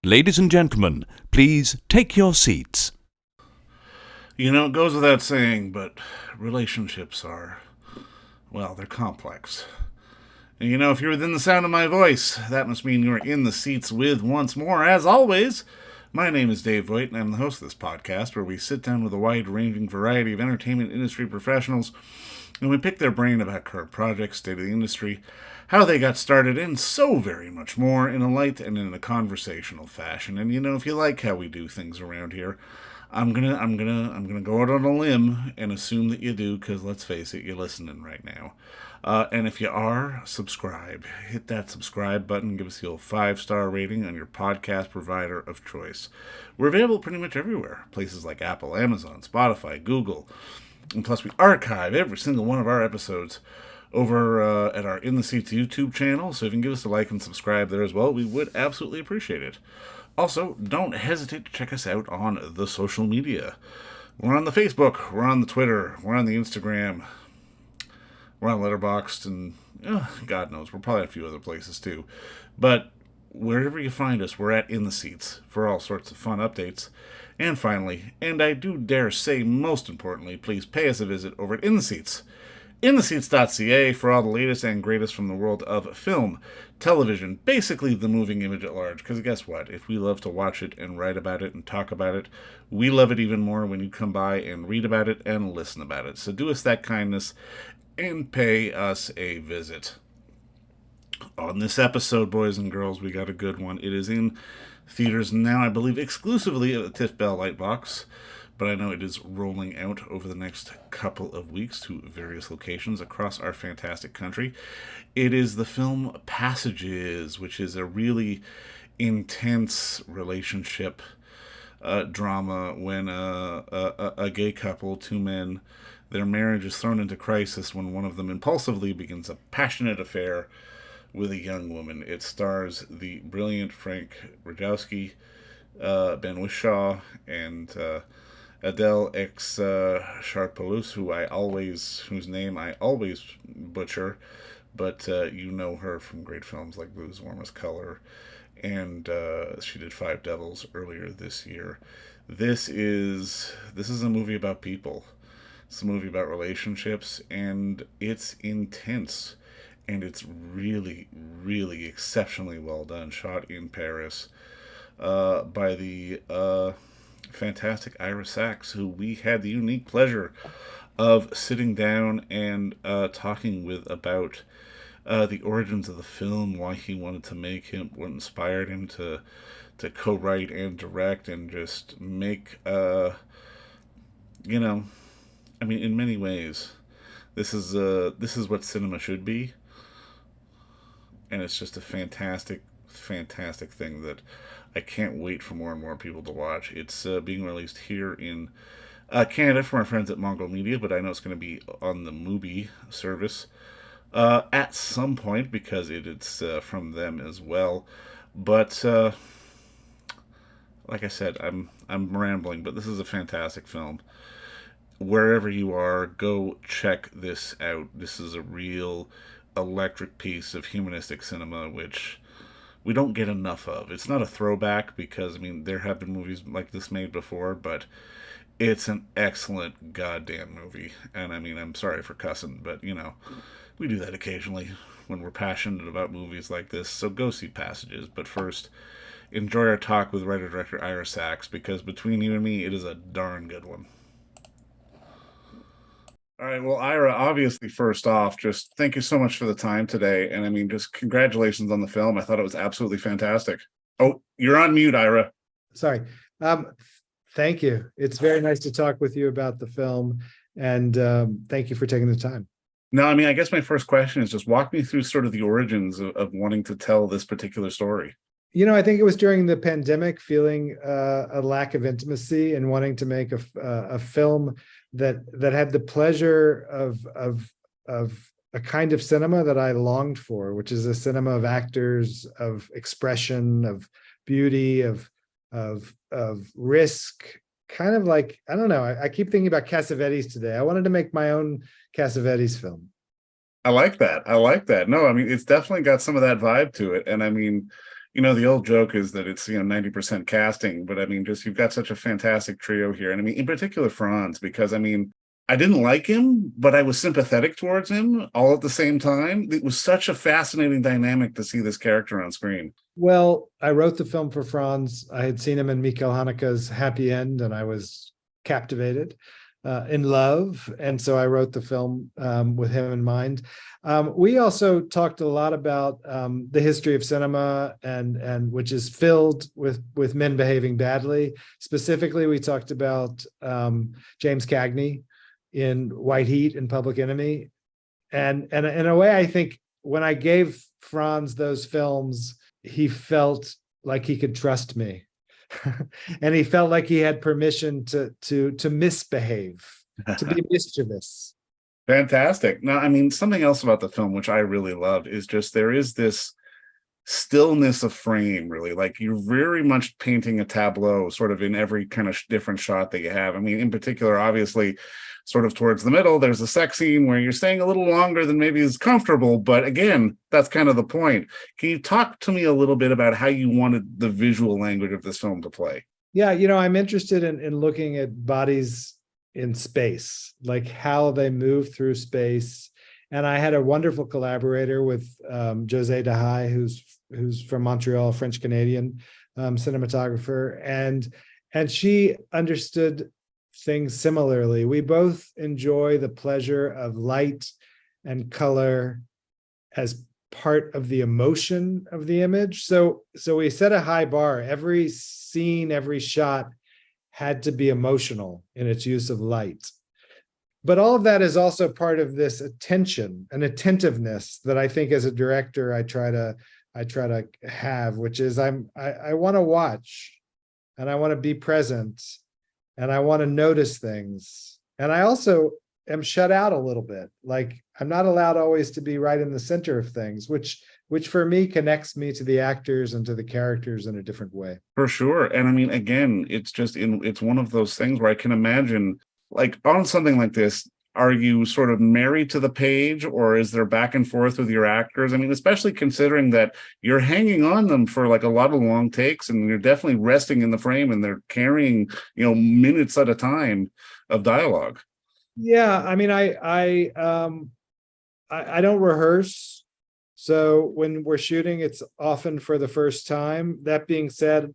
Ladies and gentlemen, please take your seats. You know, it goes without saying, but relationships are, well, they're complex. And you know, if you're within the sound of my voice, that must mean you're in the seats with, once more, as always, my name is Dave Voigt, and I'm the host of this podcast, where we sit down with a wide-ranging variety of entertainment industry professionals, and we pick their brain about current projects, state of the industry, how they got started, and so very much more in a light and in a conversational fashion. And you know, if you like how we do things around here, I'm gonna go out on a limb and assume that you do, because let's face it, you're listening right now. And if you are, subscribe. Hit that subscribe button. Give us the old 5-star rating on your podcast provider of choice. We're available pretty much everywhere. Places like Apple, Amazon, Spotify, Google. And plus, we archive every single one of our episodes over at our In the Seats YouTube channel. So if you can give us a like and subscribe there as well, we would absolutely appreciate it. Also, don't hesitate to check us out on the social media. We're on the Facebook, we're on the Twitter, we're on the Instagram, we're on Letterboxd, and God knows, we're probably a few other places too. But wherever you find us, we're at In the Seats for all sorts of fun updates. And finally, and I do dare say most importantly, please pay us a visit over at In the Seats. InTheSeats.ca for all the latest and greatest from the world of film, television, basically the moving image at large. Because guess what? If we love to watch it and write about it and talk about it, we love it even more when you come by and read about it and listen about it. So do us that kindness and pay us a visit. On this episode, boys and girls, we got a good one. It is in theaters now, I believe, exclusively at the TIFF Bell Lightbox. But I know it is rolling out over the next couple of weeks to various locations across our fantastic country. It is the film Passages, which is a really intense relationship drama when a gay couple, two men, their marriage is thrown into crisis when one of them impulsively begins a passionate affair with a young woman. It stars the brilliant Franz Rogowski, Ben Whishaw, and Adèle Exarchopoulos, whose name I always butcher, but you know her from great films like Blue's Warmest Color, and she did Five Devils earlier this year. This is a movie about people. It's a movie about relationships, and it's intense, and it's really, really exceptionally well done. Shot in Paris by the fantastic Ira Sachs, who we had the unique pleasure of sitting down and talking with about the origins of the film, why he wanted to make him, what inspired him to co-write and direct and just make, I mean, in many ways, this is what cinema should be, and it's just a fantastic, fantastic thing that I can't wait for more and more people to watch. It's being released here in Canada from our friends at Mongol Media, but I know it's going to be on the Mubi service at some point because it's from them as well. But like I said, I'm rambling, but this is a fantastic film. Wherever you are, go check this out. This is a real electric piece of humanistic cinema, which we don't get enough of. It's not a throwback because, I mean, there have been movies like this made before, but it's an excellent goddamn movie. And I mean, I'm sorry for cussing, but, you know, we do that occasionally when we're passionate about movies like this. So go see Passages. But first, enjoy our talk with writer-director Ira Sachs, because between you and me, it is a darn good one. All right, well, Ira, obviously, first off, just thank you so much for the time today. And I mean, just congratulations on the film. I thought it was absolutely fantastic. Oh, you're on mute, Ira. Sorry. Thank you. It's very nice to talk with you about the film. And thank you for taking the time. No, I mean, I guess my first question is just walk me through sort of the origins of wanting to tell this particular story. You know, I think it was during the pandemic, feeling a lack of intimacy and wanting to make a film that had the pleasure of a kind of cinema that I longed for, which is a cinema of actors, of expression, of beauty, of risk. Kind of like, I don't know. I keep thinking about Cassavetes today. I wanted to make my own Cassavetes film. I like that. No, I mean, it's definitely got some of that vibe to it, and I mean, The old joke is that it's 90% casting, but I mean, just you've got such a fantastic trio here, and I mean, in particular Franz, because I mean, I didn't like him, but I was sympathetic towards him all at the same time. It was such a fascinating dynamic to see this character on screen. Well, I wrote the film for Franz. I had seen him in Mikael Haneke's Happy End, and I was captivated, in love. And so I wrote the film with him in mind. We also talked a lot about the history of cinema, and which is filled with men behaving badly. Specifically, we talked about James Cagney in White Heat and Public Enemy. And in a way, I think when I gave Franz those films, he felt like he could trust me. And he felt like he had permission to misbehave, to be mischievous. Fantastic. Now, I mean, something else about the film, which I really loved, is just there is this stillness of frame, really. Like you're very much painting a tableau sort of in every kind of different shot that you have. I mean, in particular, obviously, sort of towards the middle, there's a sex scene where you're staying a little longer than maybe is comfortable. But again, that's kind of the point. Can you talk to me a little bit about how you wanted the visual language of this film to play? Yeah, I'm interested in looking at bodies in space, like how they move through space. And I had a wonderful collaborator with José Dahay, who's from Montreal, French Canadian cinematographer, and she understood things similarly. We both enjoy the pleasure of light and color as part of the emotion of the image. So we set a high bar. Every scene, every shot had to be emotional in its use of light. But all of that is also part of this attention and attentiveness that I think as a director I try to have, which is I want to watch, and I want to be present, and I want to notice things. And I also am shut out a little bit. Like I'm not allowed always to be right in the center of things, which for me connects me to the actors and to the characters in a different way. For sure. And I mean, again, it's one of those things where I can imagine, like on something like this, are you sort of married to the page, or is there back and forth with your actors? I mean, especially considering that you're hanging on them for like a lot of long takes, and you're definitely resting in the frame, and they're carrying, minutes at a time of dialogue. Yeah, I mean, I don't rehearse. So when we're shooting, it's often for the first time. That being said,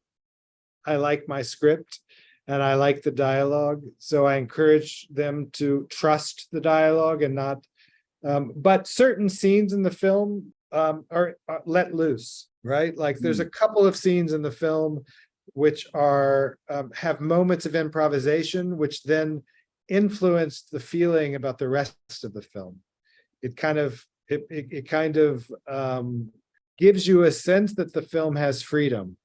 I like my script and I like the dialogue. So I encourage them to trust the dialogue and not, but certain scenes in the film are let loose, right? Like there's a couple of scenes in the film which are have moments of improvisation, which then influenced the feeling about the rest of the film. It kind of gives you a sense that the film has freedom,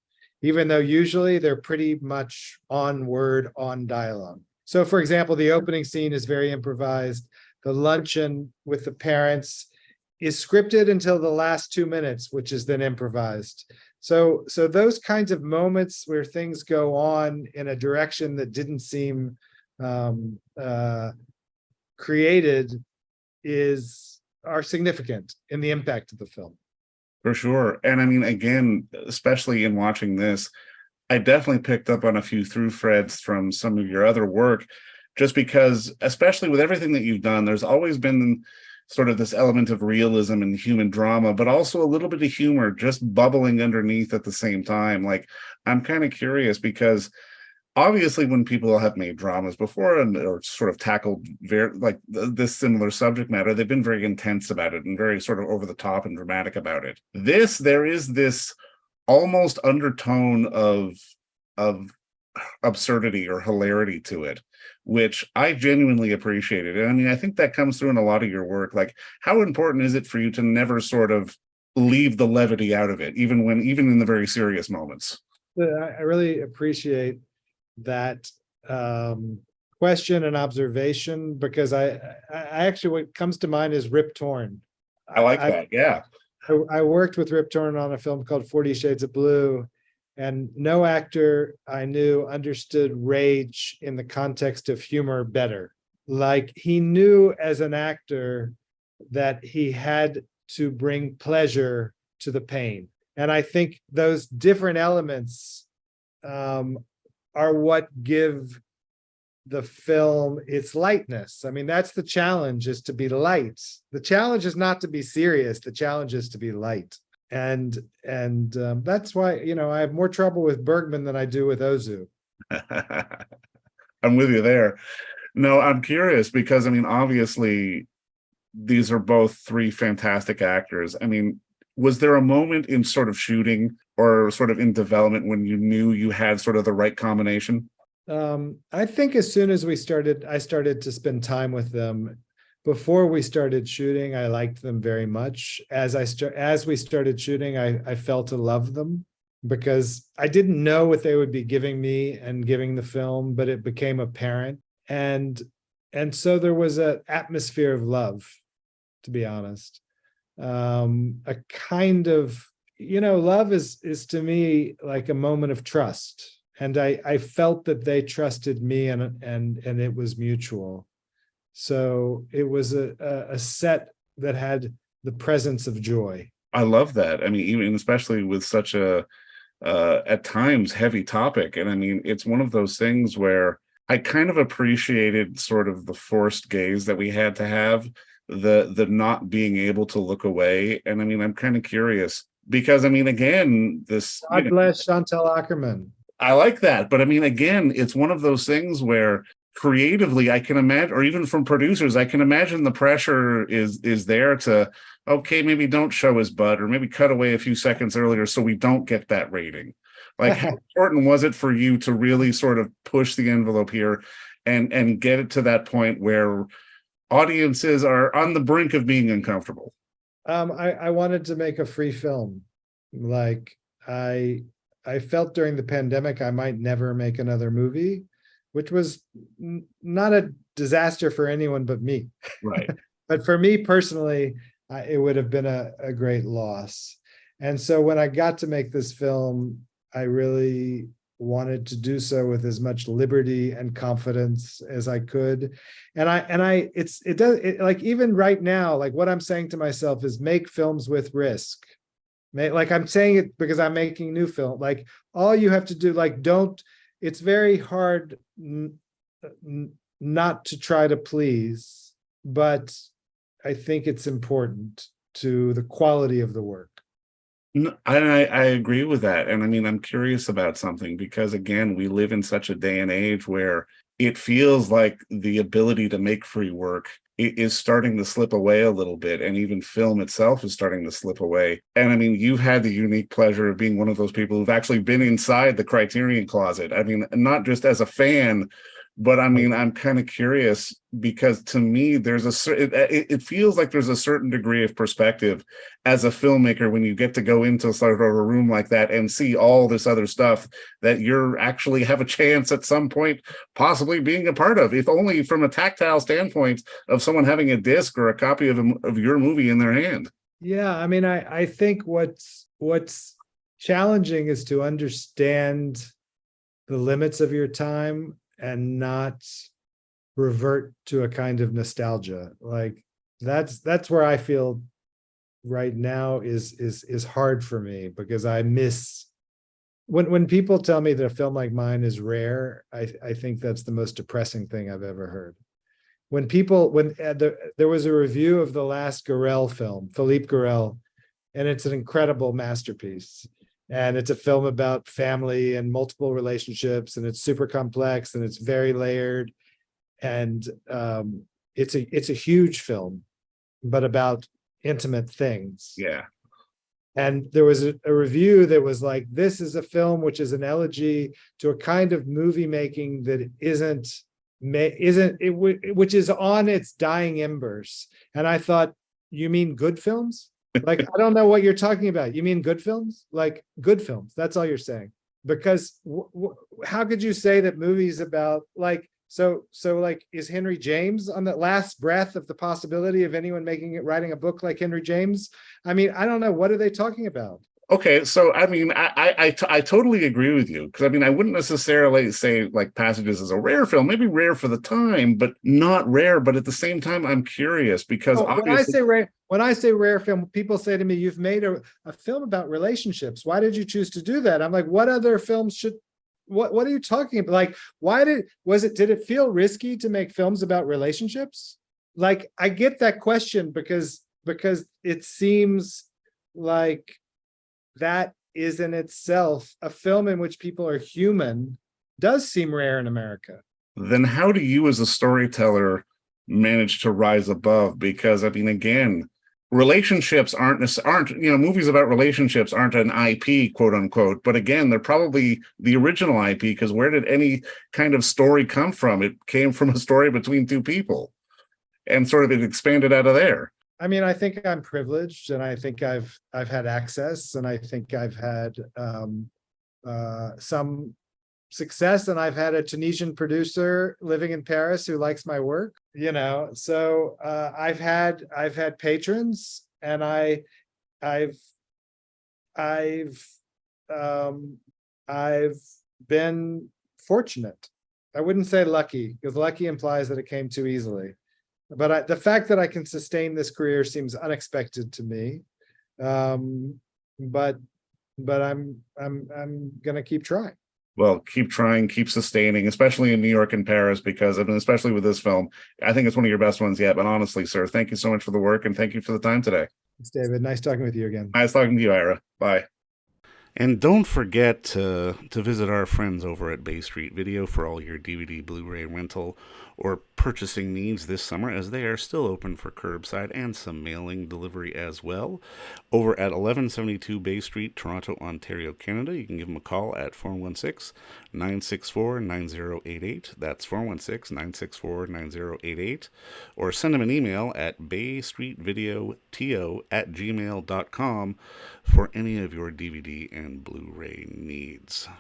even though usually they're pretty much on word, on dialogue. So for example, the opening scene is very improvised. The luncheon with the parents is scripted until the last 2 minutes, which is then improvised. So those kinds of moments where things go on in a direction that didn't seem created are significant in the impact of the film. For sure. And I mean, again, especially in watching this, I definitely picked up on a few through threads from some of your other work, just because, especially with everything that you've done, there's always been sort of this element of realism and human drama, but also a little bit of humor just bubbling underneath at the same time. Like, I'm kind of curious because obviously when people have made dramas before or sort of tackled this similar subject matter, they've been very intense about it and very sort of over the top and dramatic about it. There is this almost undertone of absurdity or hilarity to it, which I genuinely appreciated. And I mean, I think that comes through in a lot of your work. Like, how important is it for you to never sort of leave the levity out of it, even in the very serious moments? I really appreciate that question and observation, because I actually, what comes to mind is Rip Torn. I like that. Yeah. I worked with Rip Torn on a film called 40 Shades of Blue, and no actor I knew understood rage in the context of humor better. Like, he knew as an actor that he had to bring pleasure to the pain. And I think those different elements are what give the film its lightness. I mean, that's the challenge, is to be light. The challenge is not to be serious. The challenge is to be light. And that's why, I have more trouble with Bergman than I do with Ozu. I'm with you there. No, I'm curious because, I mean, obviously, these are both three fantastic actors. I mean, was there a moment in sort of shooting or sort of in development when you knew you had sort of the right combination? I think as soon as I started to spend time with them. Before we started shooting, I liked them very much. As we started shooting, I fell to love them, because I didn't know what they would be giving me and giving the film, but it became apparent. And so there was an atmosphere of love, to be honest. A kind of, love is to me like a moment of trust. And I felt that they trusted me, and it was mutual. So it was a set that had the presence of joy. I love that. I mean, even especially with such a at times heavy topic. And I mean, it's one of those things where I kind of appreciated sort of the forced gaze that we had to have, the not being able to look away. And I mean, I'm kind of curious because, I mean, again, this God bless Chantal Akerman. I like that. But I mean, again, it's one of those things where creatively I can imagine, or even from producers, I can imagine the pressure is there to, okay, maybe don't show his butt, or maybe cut away a few seconds earlier so we don't get that rating. Like, how important was it for you to really sort of push the envelope here and get it to that point where audiences are on the brink of being uncomfortable? I wanted to make a free film. Like, I felt during the pandemic I might never make another movie, which was not a disaster for anyone but me. Right. But for me personally, it would have been a great loss. And so when I got to make this film, I really wanted to do so with as much liberty and confidence as I could. And like, even right now, like, what I'm saying to myself is make films with risk. Like, I'm saying it because I'm making new film. Like, all you have to do, like, it's very hard not to try to please, but I think it's important to the quality of the work. I agree with that. And I mean, I'm curious about something because, again, we live in such a day and age where it feels like the ability to make free work is starting to slip away a little bit. And even film itself is starting to slip away. And I mean, you've had the unique pleasure of being one of those people who've actually been inside the Criterion closet. I mean, not just as a fan, but I mean, I'm kind of curious because to me, it feels like there's a certain degree of perspective as a filmmaker when you get to go into sort of a room like that and see all this other stuff that you're actually have a chance at some point possibly being a part of, if only from a tactile standpoint of someone having a disc or a copy of your movie in their hand. Yeah, I mean, I think what's challenging is to understand the limits of your time and not revert to a kind of nostalgia. Like, that's where I feel right now is hard for me, because I miss when people tell me that a film like mine is rare. I think that's the most depressing thing I've ever heard. There was a review of the last Garel film, Philippe Garel, and it's an incredible masterpiece. And it's a film about family and multiple relationships, and it's super complex and it's very layered. And it's a huge film, but about intimate things. Yeah. And there was a review that was like, this is a film which is an elegy to a kind of movie making that which is on its dying embers. And I thought, you mean good films? Like, I don't know what you're talking about. You mean good films? Like, good films. That's all you're saying. Because how could you say that movies about, like, so like, is Henry James on the last breath of the possibility of anyone writing a book like Henry James? I mean, I don't know. What are they talking about? Okay, so I mean, I totally agree with you because I mean, I wouldn't necessarily say like Passages is a rare film, maybe rare for the time, but not rare. But at the same time, I'm curious because Oh, obviously, when I say rare film, people say to me, "You've made a film about relationships. Why did you choose to do that?" I'm like, "What other films should? What are you talking about? Like, did it feel risky to make films about relationships? Like, I get that question because it seems like that is in itself a film in which people are human does seem rare in America. then how do you as a storyteller manage to rise above? Because I mean, again, relationships aren't movies about relationships aren't an IP, quote unquote. But again, they're probably the original IP because where did any kind of story come from? It came from a story between two people, and sort of it expanded out of there. I mean, I think I'm privileged, and I think I've had access, and I think I've had some success, and I've had a Tunisian producer living in Paris who likes my work. So I've had patrons, and I've I've I've been fortunate. I wouldn't say lucky, because lucky implies that it came too easily. But the fact that I can sustain this career seems unexpected to me. But I'm gonna keep trying. Well, keep trying, keep sustaining, especially in New York and Paris, because I mean, especially with this film, I think it's one of your best ones yet. But honestly, sir, thank you so much for the work and thank you for the time today. Thanks, David. Nice talking with you again. Nice talking to you, Ira. Bye. And don't forget to visit our friends over at Bay Street Video for all your DVD, Blu-ray rental, or purchasing needs this summer, as they are still open for curbside and some mailing delivery as well. Over at 1172 Bay Street, Toronto, Ontario, Canada, you can give them a call at 416-964-9088. That's 416-964-9088. Or send them an email at baystreetvideoto@gmail.com for any of your DVD and Blu-ray needs.